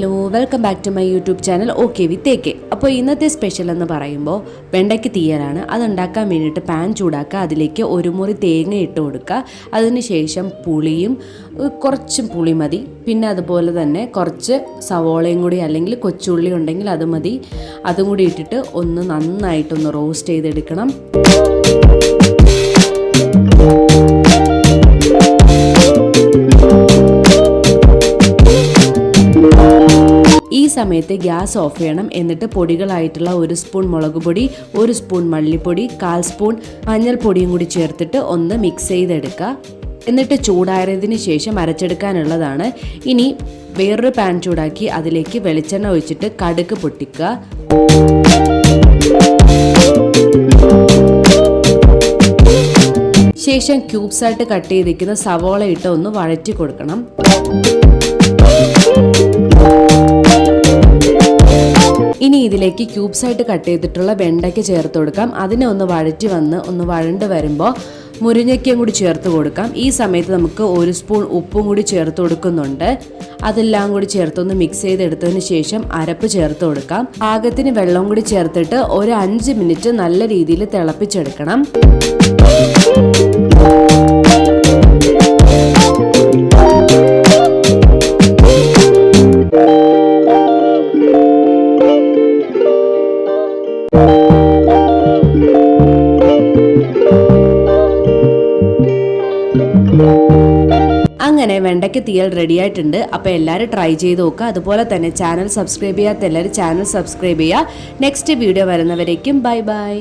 Hello welcome back to my YouTube channel okay with AK. അപ്പോൾ ഇന്നത്തെ special എന്ന് പറയുമ്പോൾ വെണ്ടയ്ക്ക് തീയലാണ്. അതുണ്ടാക്കാൻ വേണ്ടിയിട്ട് പാൻ ചൂടാക്കുക, അതിലേക്ക് ഒരു മുറി തേങ്ങ ഇട്ട് കൊടുക്കുക. അതിനുശേഷം പുളിയും കുറച്ചും പുളി മതി, പിന്നെ അതുപോലെ തന്നെ കുറച്ച് സവോളയും കൂടി അല്ലെങ്കിൽ കൊച്ചുള്ളി ഉണ്ടെങ്കിൽ അത് മതി, അതും കൂടി ഇട്ടിട്ട് ഒന്ന് നന്നായിട്ടൊന്ന് റോസ്റ്റ് ചെയ്തെടുക്കണം. ഈ സമയത്ത് ഗ്യാസ് ഓഫ് ചെയ്യണം. എന്നിട്ട് പൊടികളായിട്ടുള്ള 1 സ്പൂൺ മുളക് പൊടി, 1 സ്പൂൺ മല്ലിപ്പൊടി, 1/4 സ്പൂൺ മഞ്ഞൾപ്പൊടിയും കൂടി ചേർത്തിട്ട് ഒന്ന് മിക്സ് ചെയ്തെടുക്കുക. എന്നിട്ട് ചൂടായതിന് ശേഷം അരച്ചെടുക്കാനുള്ളതാണ്. ഇനി വേറൊരു പാൻ ചൂടാക്കി അതിലേക്ക് വെളിച്ചെണ്ണ ഒഴിച്ചിട്ട് കടുക് പൊട്ടിക്കുക. ശേഷം ക്യൂബ്സ് ആയിട്ട് കട്ട് ചെയ്തിരിക്കുന്ന സവോള ഇട്ട് ഒന്ന് വഴറ്റി കൊടുക്കണം. ഇനി ഇതിലേക്ക് ക്യൂബ്സ് ആയിട്ട് കട്ട് ചെയ്തിട്ടുള്ള വെണ്ടയ്ക്ക് ചേർത്ത് കൊടുക്കാം. അതിനെ ഒന്ന് വഴറ്റി ഒന്ന് വഴണ്ട് വരുമ്പോൾ മുരിങ്ങയ്ക്കയും കൂടി ചേർത്ത് കൊടുക്കാം. ഈ സമയത്ത് നമുക്ക് 1 സ്പൂൺ ഉപ്പും കൂടി ചേർത്ത് കൊടുക്കുന്നുണ്ട്. അതെല്ലാം കൂടി ചേർത്തൊന്ന് മിക്സ് ചെയ്തെടുത്തതിന് ശേഷം അരപ്പ് ചേർത്ത് കൊടുക്കാം. പാകത്തിന് വെള്ളം കൂടി ചേർത്തിട്ട് ഒരു 5 മിനിറ്റ് നല്ല രീതിയിൽ തിളപ്പിച്ചെടുക്കണം. അങ്ങനെ വെണ്ടയ്ക്ക് തീയൽ റെഡി ആയിട്ടുണ്ട്. അപ്പോൾ എല്ലാവരും ട്രൈ ചെയ്ത് നോക്കുക. അതുപോലെ തന്നെ ചാനൽ സബ്സ്ക്രൈബ് ചെയ്യാത്ത എല്ലാവരും ചാനൽ സബ്സ്ക്രൈബ് ചെയ്യുക. നെക്സ്റ്റ് വീഡിയോ വരുന്നവരേക്കും ബൈ ബൈ.